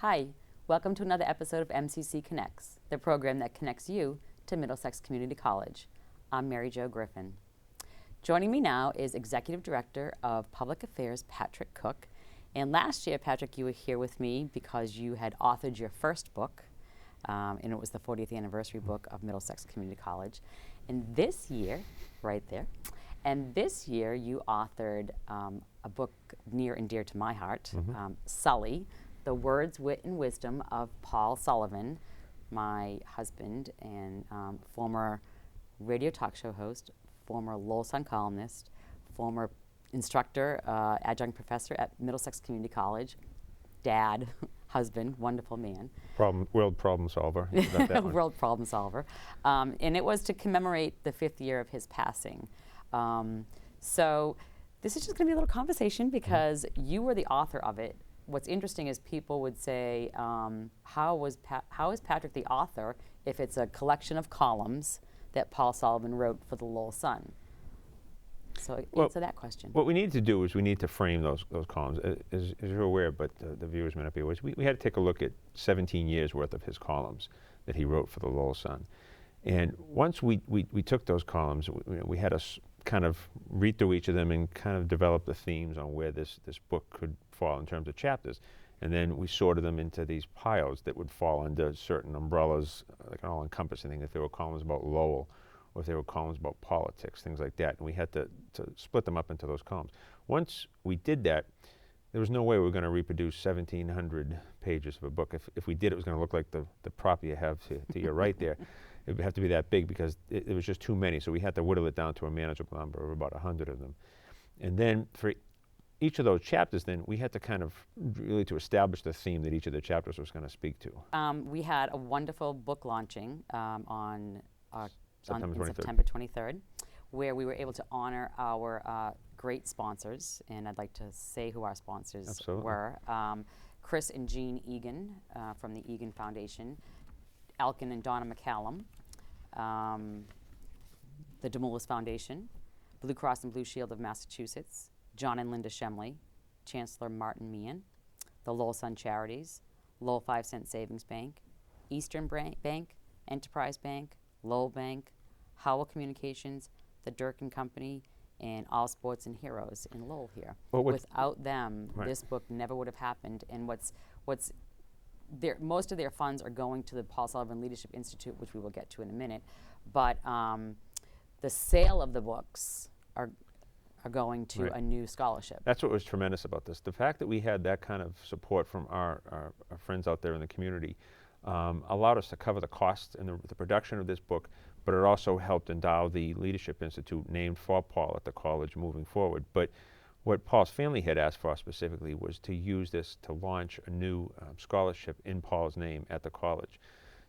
Hi, welcome to another episode of MCC Connects, the program that connects you to Middlesex Community College. I'm Mary Jo Griffin. Joining me now is Executive Director of Public Affairs, Patrick Cook. And last year, Patrick, you were here with me because you had authored your first book, and it was the 40th anniversary book of Middlesex Community College. And this year, right there, you authored a book near and dear to my heart, Sully, The Words, Wit, and Wisdom of Paul Sullivan, my husband and former radio talk show host, former Lowell Sun columnist, former instructor, adjunct professor at Middlesex Community College, dad, husband, wonderful man. World problem solver. World problem solver. And it was to commemorate the 5th year of his passing. So this is just going to be a little conversation because you were the author of it. What's interesting is people would say, how is Patrick the author if it's a collection of columns that Paul Sullivan wrote for the Lowell Sun? So answer that question. What we need to do is we need to frame those columns. As you're aware, but the viewers may not be aware, we had to take a look at 17 years worth of his columns that he wrote for the Lowell Sun. And once we took those columns, we had to kind of read through each of them and kind of develop the themes on where this book could fall in terms of chapters. And then we sorted them into these piles that would fall under certain umbrellas, like an all-encompassing thing, if there were columns about Lowell, or if there were columns about politics, things like that. And we had to split them up into those columns. Once we did that, there was no way we were going to reproduce 1,700 pages of a book. If we did, it was going to look like the prop you have to your right there. It would have to be that big because it was just too many. So we had to whittle it down to a manageable number of about 100 of them. And then for each of those chapters, then we had to kind of really to establish the theme that each of the chapters was going to speak to. We had a wonderful book launching on September 23rd, where we were able to honor our great sponsors, and I'd like to say who our sponsors were. Chris and Jean Egan from the Egan Foundation, Elkin and Donna McCallum, the Demoulas Foundation, Blue Cross and Blue Shield of Massachusetts, John and Linda Shemley, Chancellor Martin Meehan, the Lowell Sun Charities, Lowell 5 Cent Savings Bank, Eastern Bank, Enterprise Bank, Lowell Bank, Howell Communications, the Durkin Company, and All Sports and Heroes in Lowell here. Well, without them, this book never would have happened. And most of their funds are going to the Paul Sullivan Leadership Institute, which we will get to in a minute. But the sale of the books are going to a new scholarship. That's what was tremendous about this. The fact that we had that kind of support from our friends out there in the community allowed us to cover the costs and the production of this book, but it also helped endow the Leadership Institute named for Paul at the college moving forward. But what Paul's family had asked for specifically was to use this to launch a new scholarship in Paul's name at the college.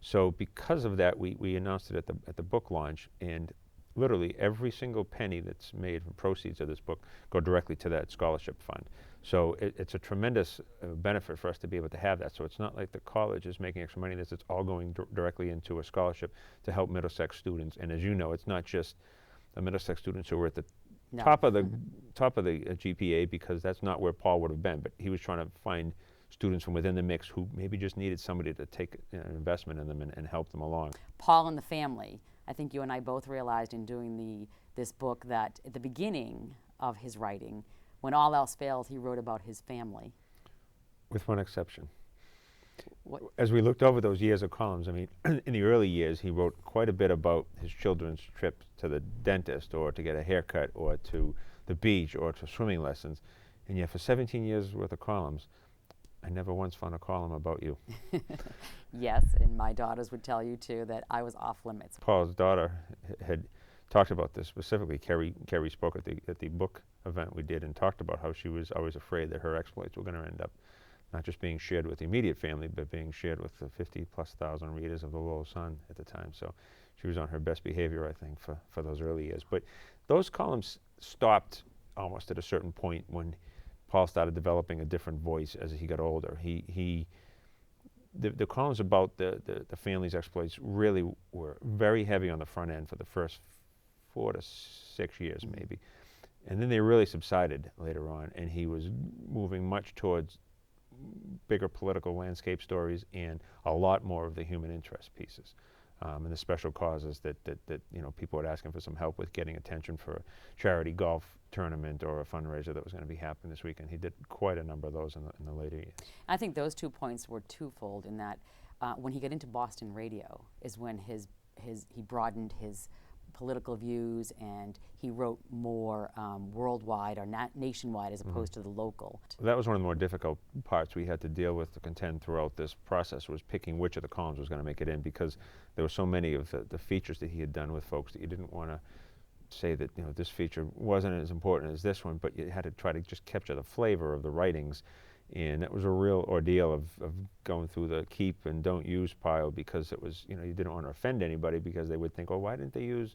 So because of that, we announced it at the book launch, and literally every single penny that's made from proceeds of this book go directly to that scholarship fund. So it's a tremendous benefit for us to be able to have that. So it's not like the college is making extra money. It's all going directly into a scholarship to help Middlesex students. And as you know, it's not just the Middlesex students who were at the top of the GPA, because that's not where Paul would have been. But he was trying to find students from within the mix who maybe just needed somebody to take an investment in them and help them along. Paul and the family. I think you and I both realized in doing this book that at the beginning of his writing, when all else failed, he wrote about his family. With one exception. What? As we looked over those years of columns, I mean, in the early years, he wrote quite a bit about his children's trips to the dentist or to get a haircut or to the beach or to swimming lessons. And yet for 17 years worth of columns, I never once found a column about you. Yes, and my daughters would tell you too that I was off limits. Paul's daughter had talked about this specifically. Carrie spoke at the book event we did and talked about how she was always afraid that her exploits were going to end up not just being shared with the immediate family, but being shared with the 50,000+ readers of the Lowell Sun at the time. So she was on her best behavior, I think, for those early years. But those columns stopped almost at a certain point when Paul started developing a different voice as he got older. The columns about the family's exploits really were very heavy on the front end for the first 4 to 6 years, maybe. And then they really subsided later on, and he was moving much towards bigger political landscape stories and a lot more of the human interest pieces. And the special causes that people would ask him for some help with getting attention for a charity golf tournament or a fundraiser that was going to be happening this weekend. He did quite a number of those in the later years. I think those 2 points were twofold in that when he got into Boston radio is when he broadened his political views, and he wrote more worldwide or nationwide as opposed to the local. That was one of the more difficult parts we had to deal with to contend throughout this process, was picking which of the columns was going to make it in, because there were so many of the features that he had done with folks that you didn't want to say that this feature wasn't as important as this one, but you had to try to just capture the flavor of the writings. And that was a real ordeal of going through the keep and don't use pile, because it was, you didn't want to offend anybody, because they would think, oh, why didn't they use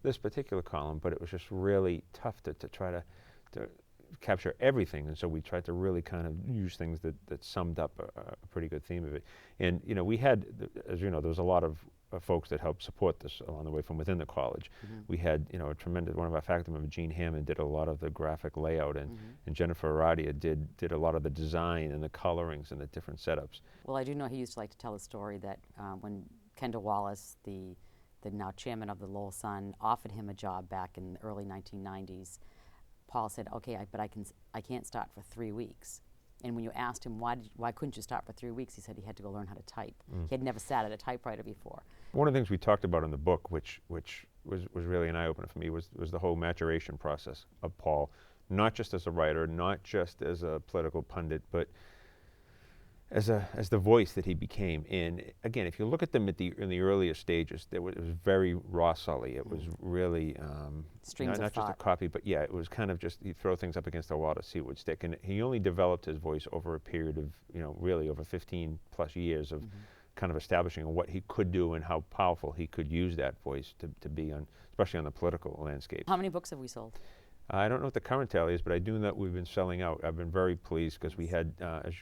this particular column? But it was just really tough to try to capture everything. And so we tried to really kind of use things that summed up a pretty good theme of it. And, we had, as you know, there was a lot of folks that helped support this along the way from within the college. We had, a tremendous, one of our faculty members, Gene Hammond, did a lot of the graphic layout, and Jennifer Aradia did a lot of the design and the colorings and the different setups. Well, I do know he used to like to tell the story that when Kendall Wallace, the now chairman of the Lowell Sun, offered him a job back in the early 1990s, Paul said, okay, but I can't start for 3 weeks. And when you asked him, why couldn't you start for 3 weeks, he said he had to go learn how to type. He had never sat at a typewriter before. One of the things we talked about in the book, which was really an eye-opener for me, was the whole maturation process of Paul, not just as a writer, not just as a political pundit, but as the voice that he became. And again, if you look at them in the earlier stages, it was very raw Sully. It was really not just a copy, but yeah, it was kind of just, he'd throw things up against the wall to see what would stick. And he only developed his voice over a period of, really over 15 plus years of kind of establishing what he could do and how powerful he could use that voice to be on, especially on the political landscape. How many books have we sold? I don't know what the current tally is, but I do know that we've been selling out. I've been very pleased, because we had, as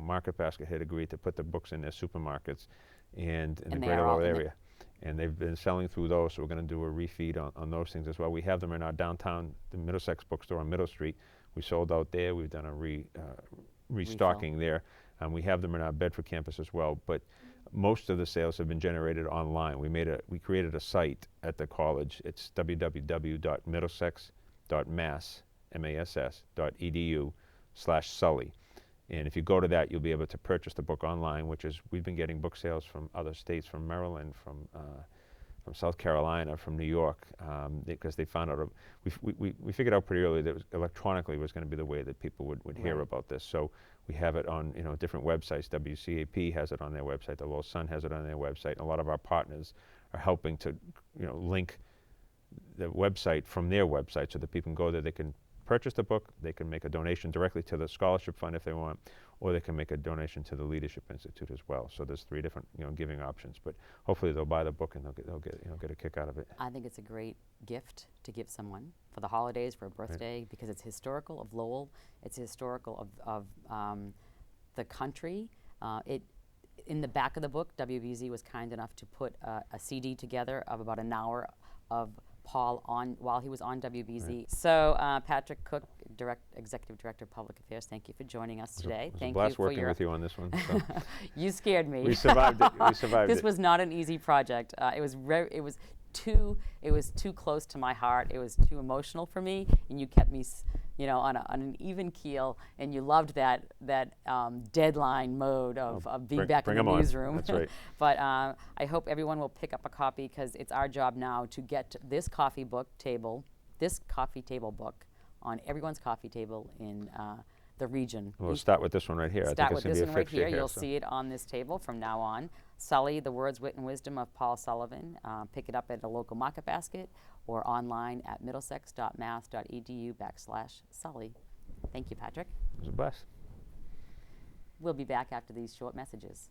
Market Basket had agreed to put the books in their supermarkets and in the greater Lowell area. And they've been selling through those, so we're going to do a refeed on those things as well. We have them in our downtown, the Middlesex bookstore on Middle Street. We sold out there. We've done a restocking there. We have them in our Bedford campus as well. But most of the sales have been generated online. We created a site at the college. It's www.middlesex.edu/Sully. And if you go to that, you'll be able to purchase the book online, we've been getting book sales from other states, from Maryland, from South Carolina, from New York, because they found out, we figured out pretty early that electronically was going to be the way that people would hear about this. So we have it on different websites. WCAP has it on their website. The Lowell Sun has it on their website. And a lot of our partners are helping to link the website from their website, so that people can go there, they can purchase the book, they can make a donation directly to the scholarship fund if they want, or they can make a donation to the Leadership Institute as well. So there's 3 different giving options, but hopefully they'll buy the book and they'll get a kick out of it. I think it's a great gift to give someone for the holidays, for a birthday, because it's historical of Lowell, it's historical of the country. In the back of the book, WBZ was kind enough to put a CD together of about an hour of Paul while he was on WBZ. Right. So Patrick Cook, Executive Director of Public Affairs, thank you for joining us today. It was a blast working with you on this one. So. You scared me. We survived it. We survived This was not an easy project. It was too close to my heart. It was too emotional for me, and you kept me, on an even keel. And you loved that deadline mode of being back in the newsroom. That's right. But I hope everyone will pick up a copy, because it's our job now to get this coffee table book on everyone's coffee table in the region. We'll start with this one right here. Start with this one right here. You'll see it on this table from now on. Sully, The Words, Wit, and Wisdom of Paul Sullivan. Pick it up at a local Market Basket or online at middlesex.mass.edu/Sully. Thank you, Patrick. It was a blast. We'll be back after these short messages.